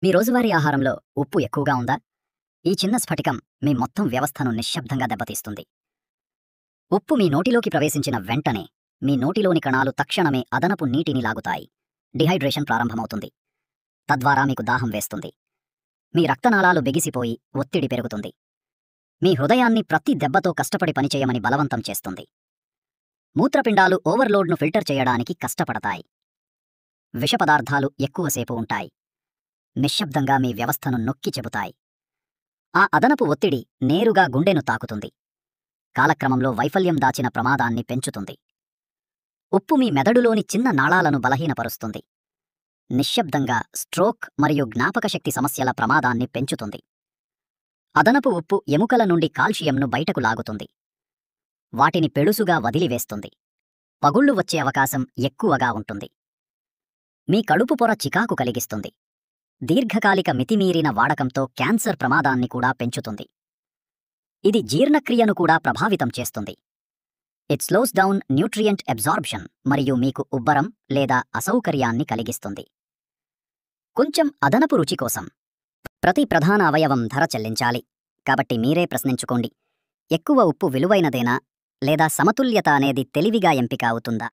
మీ రోజువారీ ఆహారంలో ఉప్పు ఎక్కువగా ఉందా? ఈ చిన్న స్ఫటికం మీ మొత్తం వ్యవస్థను నిశ్శబ్దంగా దెబ్బతీస్తుంది. ఉప్పు మీ నోటిలోకి ప్రవేశించిన వెంటనే మీ నోటిలోని కణాలు తక్షణమే అదనపు నీటిని లాగుతాయి. డిహైడ్రేషన్ ప్రారంభమవుతుంది. తద్వారా మీకు దాహం వేస్తుంది. మీ రక్తనాళాలు బిగిసిపోయి ఒత్తిడి పెరుగుతుంది. మీ హృదయాన్ని ప్రతి దెబ్బతో కష్టపడి పనిచేయమని బలవంతం చేస్తుంది. మూత్రపిండాలు ఓవర్లోడ్ను ఫిల్టర్ చేయడానికి కష్టపడతాయి. విష పదార్థాలు ఎక్కువసేపు ఉంటాయి. నిశ్శబ్దంగా మీ వ్యవస్థను నొక్కి చెబుతాయి. ఆ అదనపు ఒత్తిడి నేరుగా గుండెను తాకుతుంది. కాలక్రమంలో వైఫల్యం దాచిన ప్రమాదాన్ని పెంచుతుంది. ఉప్పు మీ మెదడులోని చిన్న నాళాలను బలహీనపరుస్తుంది. నిశ్శబ్దంగా స్ట్రోక్ మరియు జ్ఞాపకశక్తి సమస్యల ప్రమాదాన్ని పెంచుతుంది. అదనపు ఉప్పు ఎముకల నుండి కాల్షియంను బయటకు లాగుతుంది. వాటిని పెళుసుగా వదిలివేస్తుంది. పగుళ్లు వచ్చే అవకాశం ఎక్కువగా ఉంటుంది. మీ కడుపు పొర చికాకు కలిగిస్తుంది. దీర్ఘకాలిక మితిమీరిన వాడకంతో క్యాన్సర్ ప్రమాదాన్ని కూడా పెంచుతుంది. ఇది జీర్ణక్రియను కూడా ప్రభావితం చేస్తుంది. It slows down nutrient absorption మరియు మీకు ఉబ్బరం లేదా అసౌకర్యాన్ని కలిగిస్తుంది. కొంచెం అదనపు రుచి కోసం ప్రతి ప్రధాన అవయవం ధర చెల్లించాలి. కాబట్టి మీరే ప్రశ్నించుకోండి, ఎక్కువ ఉప్పు విలువైనదేనా లేదా సమతుల్యత అనేది తెలివిగా ఎంపిక అవుతుందా?